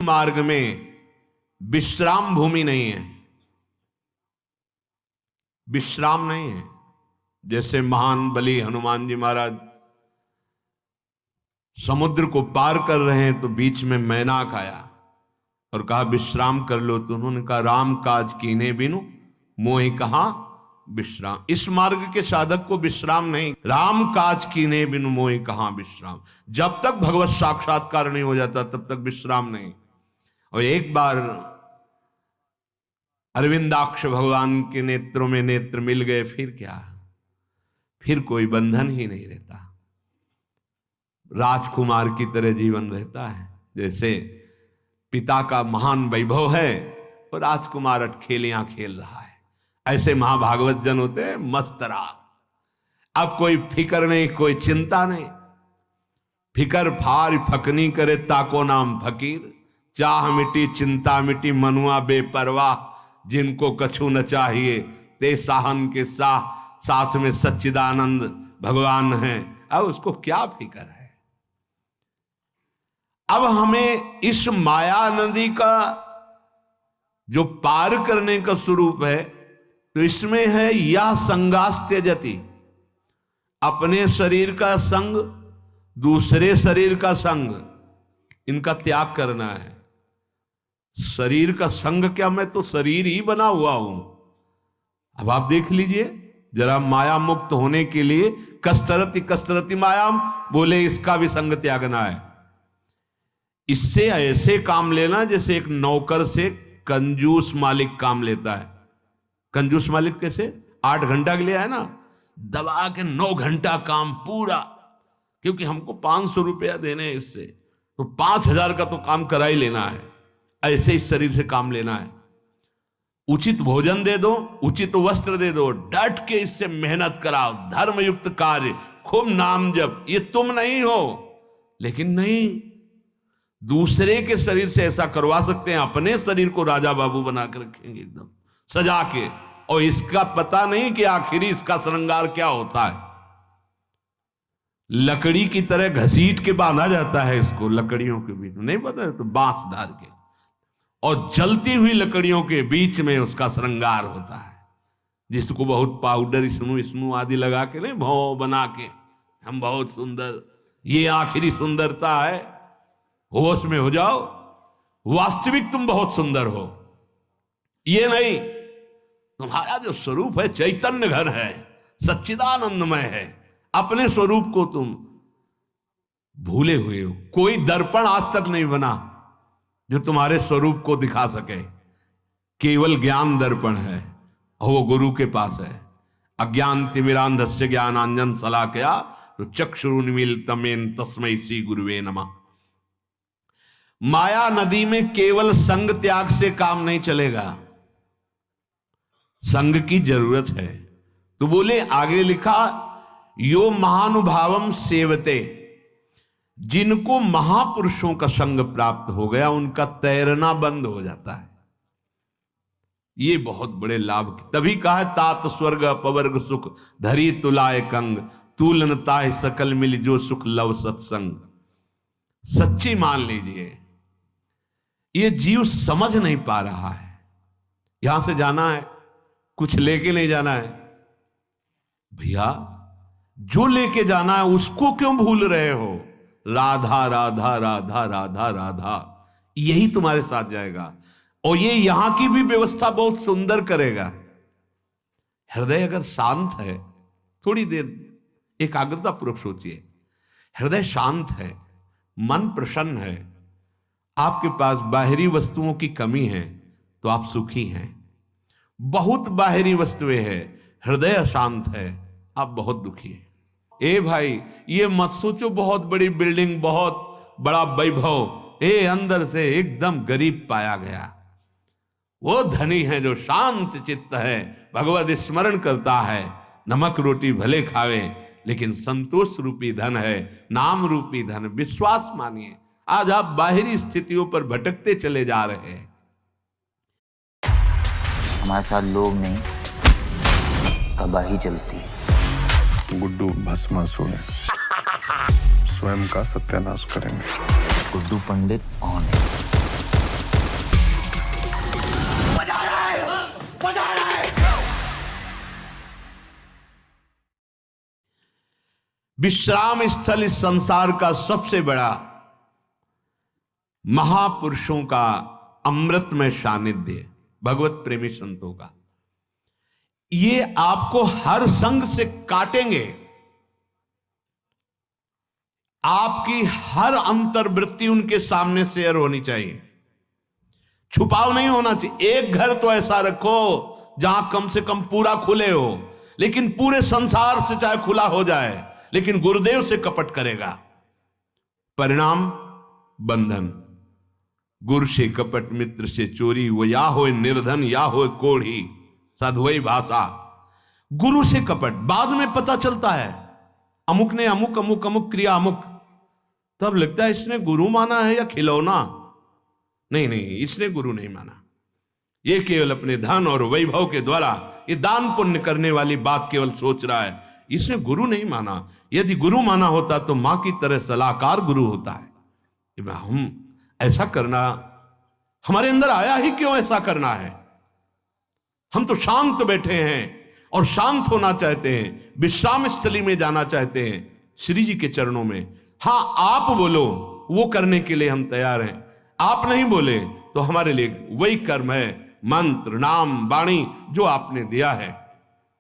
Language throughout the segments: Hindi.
मार्ग में विश्राम भूमि नहीं है, विश्राम नहीं है। जैसे महान बलि हनुमान जी महाराज समुद्र को पार कर रहे हैं तो बीच में मैनाक आया और कहा विश्राम कर लो, तो उन्होंने कहा राम काज कीन्हे बिनु मोहि कहा विश्राम। इस मार्ग के साधक को विश्राम नहीं, राम काज कीन्हे बिनु मोहि कहा विश्राम। जब तक भगवत साक्षात्कार नहीं हो जाता तब तक विश्राम नहीं। और एक बार अरविंदाक्ष भगवान के नेत्रों में नेत्र मिल गए, फिर क्या, फिर कोई बंधन ही नहीं रहता। राजकुमार की तरह जीवन रहता है। जैसे पिता का महान वैभव है और राजकुमार अटखेलियां खेल रहा है, ऐसे महाभागवत जन होते हैं मस्तरा। अब कोई फिकर नहीं, कोई चिंता नहीं। फिकर फार फकनी करे ताको नाम फकीर, चाह मिटी चिंता मिटी मनुआ बेपरवाह, जिनको कछु न चाहिए ते साहन के साथ में सच्चिदानंद भगवान हैं। अब उसको क्या फिकर है। अब हमें इस माया नदी का जो पार करने का स्वरूप है, तो इसमें है या संगास्त्यजति, अपने शरीर का संग, दूसरे शरीर का संग, इनका त्याग करना है। शरीर का संग क्या, मैं तो शरीर ही बना हुआ हूं। अब आप देख लीजिए जरा, माया मुक्त होने के लिए कस्तरति कस्तरति मायाम, बोले इसका भी संग त्यागना है। इससे ऐसे काम लेना जैसे एक नौकर से कंजूस मालिक काम लेता है। कंजूस मालिक कैसे, 8 घंटा के लिए है ना, दबा के 9 घंटा काम पूरा, क्योंकि हमको 500 रुपया देने हैं इससे, तो 5000 का तो काम करा ही लेना है। ऐसे इस शरीर से काम लेना है। उचित भोजन दे दो, उचित वस्त्र दे दो, डट के इससे मेहनत कराओ, धर्मयुक्त कार्य, खूब नाम जप, ये तुम नहीं हो। लेकिन नहीं, दूसरे के शरीर से ऐसा करवा सकते हैं, अपने शरीर को राजा बाबू बना के रखेंगे एकदम सजा के, और इसका पता नहीं कि आखिरी इसका श्रृंगार क्या होता है। लकड़ी की तरह घसीट के बांधा जाता है इसको, लकड़ियों के बीच में, नहीं पता है, तो बांस डाल के, और जलती हुई लकड़ियों के बीच में उसका श्रृंगार होता है, जिसको बहुत पाउडर स्नू आदि लगा के, नहीं भौ बना के, हम बहुत सुंदर, ये आखिरी सुंदरता है। होश में हो जाओ, वास्तविक तुम बहुत सुंदर हो, ये नहीं, तुम्हारा जो स्वरूप है चैतन्य घन है, सच्चिदानंदमय है। अपने स्वरूप को तुम भूले हुए हो। कोई दर्पण आज तक नहीं बना जो तुम्हारे स्वरूप को दिखा सके। केवल ज्ञान दर्पण है, वो गुरु के पास है। अज्ञान तिमिरांधस्य ज्ञानांजन शलाकया तो चक्षुरुन्मीलितमेन तस्मै श्री गुरुवे नमः। माया नदी में केवल संग त्याग से काम नहीं चलेगा, संग की जरूरत है। तो बोले, आगे लिखा, यो महानुभावम सेवते, जिनको महापुरुषों का संग प्राप्त हो गया उनका तैरना बंद हो जाता है। ये बहुत बड़े लाभ, तभी कहा है तात स्वर्ग अपवर्ग सुख धरी तुलाए कंग, तूलनता सकल मिल जो सुख लव सत्संग। सच्ची मान लीजिए, ये जीव समझ नहीं पा रहा है। यहां से जाना है, कुछ लेके नहीं जाना है। भैया, जो लेके जाना है उसको क्यों भूल रहे हो? राधा राधा राधा राधा राधा, यही तुम्हारे साथ जाएगा। और ये यहां की भी व्यवस्था बहुत सुंदर करेगा। हृदय अगर शांत है, थोड़ी देर एकाग्रता पूर्वक सोचिए, हृदय शांत है, मन प्रसन्न है, आपके पास बाहरी वस्तुओं की कमी है तो आप सुखी हैं। बहुत बाहरी वस्तुएं हैं, हृदय अशांत है, आप बहुत दुखी हैं। ए भाई, ये मत सोचो बहुत बड़ी बिल्डिंग, बहुत बड़ा वैभव, अंदर से एकदम गरीब पाया गया। वो धनी है जो शांत चित्त है, भगवत स्मरण करता है, नमक रोटी भले खावे लेकिन संतोष रूपी धन है, नाम रूपी धन। विश्वास मानिए, आज आप बाहरी स्थितियों पर भटकते चले जा रहे हैं। हमारे साथ लोग नहीं, तबाही चलती है। गुड्डू भस्मासुर है, स्वयं का सत्यानाश करेंगे। गुड्डू पंडित कौन है? विश्राम स्थल इस संसार का सबसे बड़ा महापुरुषों का अमृतमय सानिध्य, भगवत प्रेमी संतों का। ये आपको हर संग से काटेंगे, आपकी हर अंतर्वृत्ति उनके सामने शेयर होनी चाहिए, छुपाव नहीं होना चाहिए। एक घर तो ऐसा रखो जहां कम से कम पूरा खुले हो, लेकिन पूरे संसार से चाहे खुला हो जाए, लेकिन गुरुदेव से कपट करेगा, परिणाम बंधन। गुरु से कपट, मित्र से चोरी, वो या हो निर्धन या हो कोढ़ी, साधुई भाषा। गुरु से कपट बाद में पता चलता है, अमुक ने अमुक अमुक अमुक क्रिया अमुक, तब लगता है इसने गुरु माना है या खिलौना। नहीं नहीं, इसने गुरु नहीं माना, ये केवल अपने धन और वैभव के द्वारा ये दान पुण्य करने वाली बात केवल सोच रहा है, इसने गुरु नहीं माना। यदि गुरु माना होता तो मां की तरह सलाहकार गुरु होता है कि हम ऐसा करना, हमारे अंदर आया ही क्यों ऐसा करना है। हम तो शांत बैठे हैं और शांत होना चाहते हैं, विश्राम स्थली में जाना चाहते हैं, श्री जी के चरणों में। हां, आप बोलो वो करने के लिए हम तैयार हैं, आप नहीं बोले तो हमारे लिए वही कर्म है, मंत्र नाम वाणी जो आपने दिया है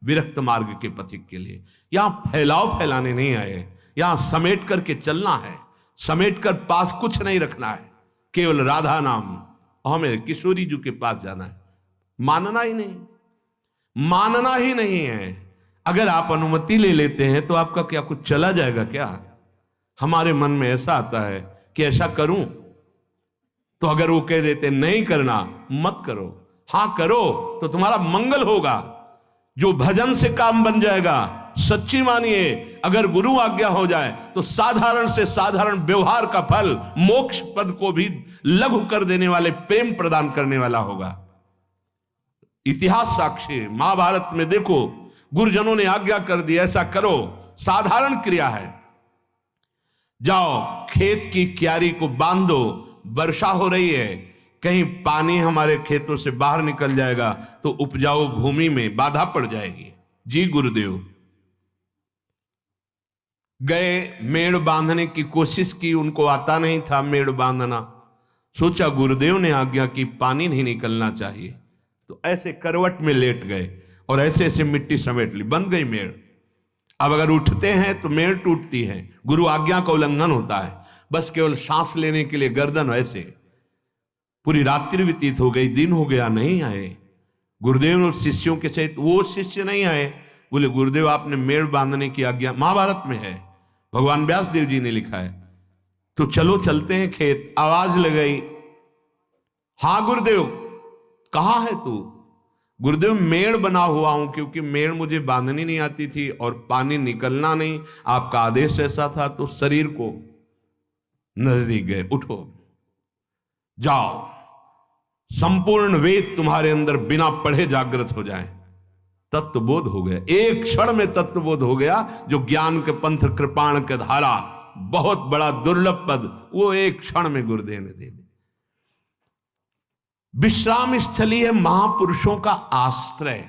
विरक्त मार्ग के पथिक के लिए। यहां फैलाव फैलाने नहीं आए, यहां समेट करके चलना है, समेट कर पास कुछ नहीं रखना है, केवल राधा नाम। हमें किशोरी जी के पास जाना है, मानना ही नहीं, मानना ही नहीं है। अगर आप अनुमति ले लेते हैं तो आपका क्या कुछ चला जाएगा क्या? हमारे मन में ऐसा आता है कि ऐसा करूं, तो अगर वो कह देते नहीं करना मत करो, हां करो तो तुम्हारा मंगल होगा, जो भजन से काम बन जाएगा। सच्ची मानिए, अगर गुरु आज्ञा हो जाए तो साधारण से साधारण व्यवहार का फल मोक्ष पद को भी लघु कर देने वाले, प्रेम प्रदान करने वाला होगा। इतिहास साक्षी, महाभारत में देखो, गुरुजनों ने आज्ञा कर दी ऐसा करो, साधारण क्रिया है। जाओ खेत की क्यारी को बांधो, वर्षा हो रही है, कहीं पानी हमारे खेतों से बाहर निकल जाएगा तो उपजाऊ भूमि में बाधा पड़ जाएगी। जी गुरुदेव गए, मेड़ बांधने की कोशिश की, उनको आता नहीं था मेड़ बांधना। सोचा गुरुदेव ने आज्ञा की पानी नहीं निकलना चाहिए, तो ऐसे करवट में लेट गए और ऐसे ऐसे मिट्टी समेट ली, बन गई मेड़। अब अगर उठते हैं तो मेड़ टूटती है, गुरु आज्ञा का उल्लंघन होता है। बस केवल सांस लेने के लिए गर्दन ऐसे। पूरी रात्रि व्यतीत हो गई, दिन हो गया, नहीं आए गुरुदेव। शिष्यों के सहित वो शिष्य नहीं आए, बोले गुरुदेव आपने मेड़ बांधने की आज्ञा, महाभारत में है, भगवान व्यास देव जी ने लिखा है, तो चलो चलते हैं खेत। आवाज लगाई, हां गुरुदेव कहां है तू? गुरुदेव मेड़ बना हुआ हूं, क्योंकि मेड़ मुझे बांधनी नहीं आती थी और पानी निकलना नहीं, आपका आदेश ऐसा था, तो शरीर को नजदीक गए, उठो जाओ, संपूर्ण वेद तुम्हारे अंदर बिना पढ़े जागृत हो जाए। तत्वबोध हो गया, एक क्षण में तत्वबोध हो गया। जो ज्ञान के पंथ कृपाण के धारा, बहुत बड़ा दुर्लभ पद, वो एक क्षण में गुरुदेव ने दे दी। विश्राम स्थली है महापुरुषों का आश्रय।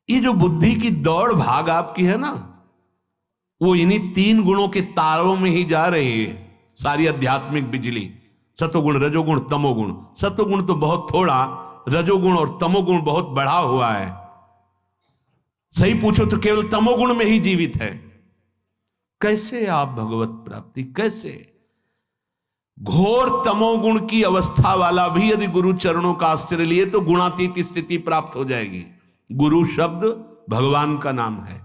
ये जो बुद्धि की दौड़ भाग आपकी है ना, वो इन्हीं 3 गुणों के तारों में ही जा रही है सारी आध्यात्मिक बिजली। सतोगुण रजोगुण तमोगुण, सतोगुण तो बहुत थोड़ा, रजोगुण और तमोगुण बहुत बढ़ा हुआ है। सही पूछो तो केवल तमोगुण में ही जीवित है। कैसे आप भगवत प्राप्ति, कैसे? घोर तमोगुण की अवस्था वाला भी यदि गुरु चरणों का आश्रय लिए तो गुणातीत स्थिति प्राप्त हो जाएगी। गुरु शब्द भगवान का नाम है।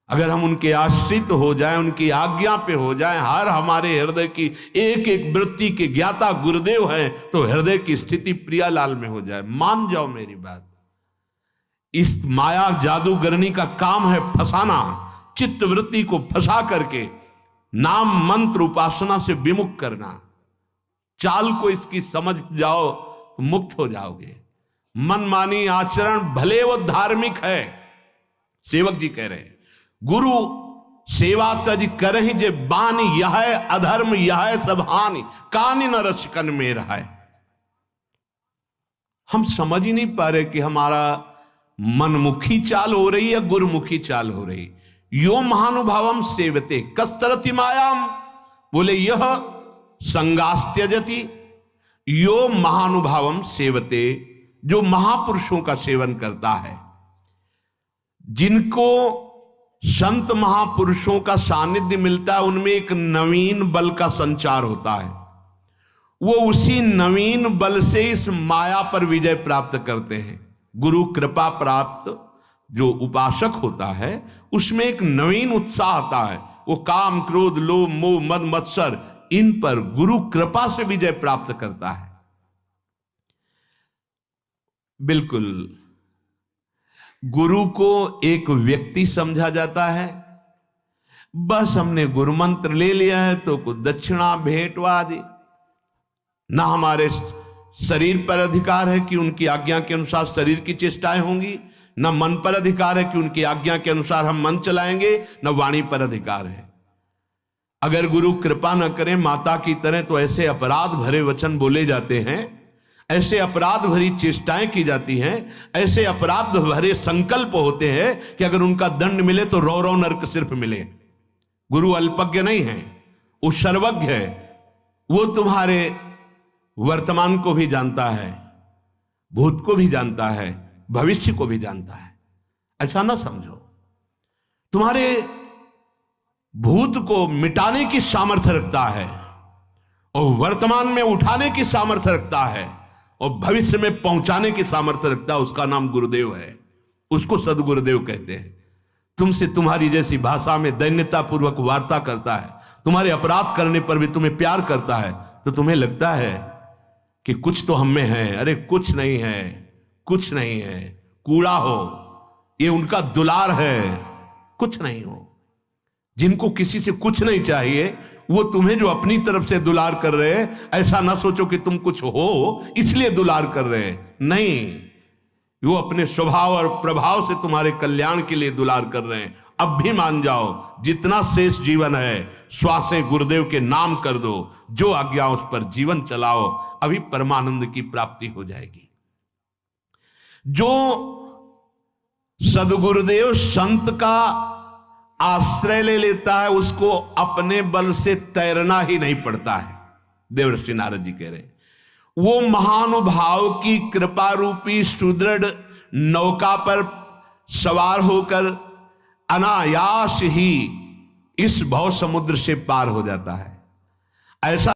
अगर हम उनके आश्रित हो जाएं, उनकी आज्ञा पे हो जाएं, हर हमारे हृदय की एक एक वृत्ति के ज्ञाता गुरुदेव है, तो हृदय की स्थिति प्रियालाल में हो जाए। मान जाओ मेरी बात। इस माया जादूगरनी का काम है फंसाना, चित्त वृत्ति को फंसा करके नाम मंत्र उपासना से विमुख करना। चाल को इसकी समझ जाओ तो मुक्त हो जाओगे। मनमानी आचरण भले वो धार्मिक है, सेवक जी कह रहे हैं, गुरु सेवा तज करहि जे बानी, यह अधर्म यह सब हानि, कानि न रसिकन में रहा। हम समझ ही नहीं पा रहे कि हमारा मनमुखी चाल हो रही है, गुरुमुखी चाल हो रही। यो महानुभावम सेवते कस्तरति मायाम, बोले यह संगास्त्यजति, यो महानुभावम सेवते, जो महापुरुषों का सेवन करता है, जिनको संत महापुरुषों का सानिध्य मिलता है, उनमें एक नवीन बल का संचार होता है। वो उसी नवीन बल से इस माया पर विजय प्राप्त करते हैं। गुरु कृपा प्राप्त जो उपासक होता है उसमें एक नवीन उत्साह आता है। वो काम क्रोध लोभ मोह मद मत्सर इन पर गुरु कृपा से विजय प्राप्त करता है। बिल्कुल, गुरु को एक व्यक्ति समझा जाता है। बस हमने गुरु मंत्र ले लिया है तो कुछ दक्षिणा भेंट आदि, ना हमारे शरीर पर अधिकार है कि उनकी आज्ञा के अनुसार शरीर की चेष्टाएं होंगी, ना मन पर अधिकार है कि उनकी आज्ञा के अनुसार हम मन चलाएंगे, ना वाणी पर अधिकार है। अगर गुरु कृपा न करें माता की तरह तो ऐसे अपराध भरे वचन बोले जाते हैं, ऐसे अपराध भरी चेष्टाएं की जाती हैं, ऐसे अपराध भरे संकल्प होते हैं कि अगर उनका दंड मिले तो रौ रौ नरक सिर्फ मिले। गुरु अल्पज्ञ नहीं है, वो सर्वज्ञ है। वो तुम्हारे वर्तमान को भी जानता है, भूत को भी जानता है, भविष्य को भी जानता है। ऐसा ना समझो, तुम्हारे भूत को मिटाने की सामर्थ्य रखता है और वर्तमान में उठाने की सामर्थ्य रखता है और भविष्य में पहुंचाने की सामर्थ्य रखता है। उसका नाम गुरुदेव है, उसको सदगुरुदेव कहते हैं। तुमसे तुम्हारी जैसी भाषा में दैन्यता पूर्वक वार्ता करता है, तुम्हारे अपराध करने पर भी तुम्हें प्यार करता है, तो तुम्हें लगता है कि कुछ तो हम में है। अरे कुछ नहीं है, कुछ नहीं है, कूड़ा हो, ये उनका दुलार है, कुछ नहीं हो। जिनको किसी से कुछ नहीं चाहिए वो तुम्हें जो अपनी तरफ से दुलार कर रहे हैं, ऐसा ना सोचो कि तुम कुछ हो इसलिए दुलार कर रहे हैं। नहीं, वो अपने स्वभाव और प्रभाव से तुम्हारे कल्याण के लिए दुलार कर रहे हैं। अब भी मान जाओ, जितना शेष जीवन है श्वासें गुरुदेव के नाम कर दो, जो आज्ञा उस पर जीवन चलाओ, अभी परमानंद की प्राप्ति हो जाएगी। जो सदगुरुदेव संत का आश्रय ले लेता है उसको अपने बल से तैरना ही नहीं पड़ता है। देवर्षि नारद जी कह रहे हैं, वो महानुभाव की कृपा रूपी सुदृढ़ नौका पर सवार होकर अनायास ही इस भव समुद्र से पार हो जाता है। ऐसा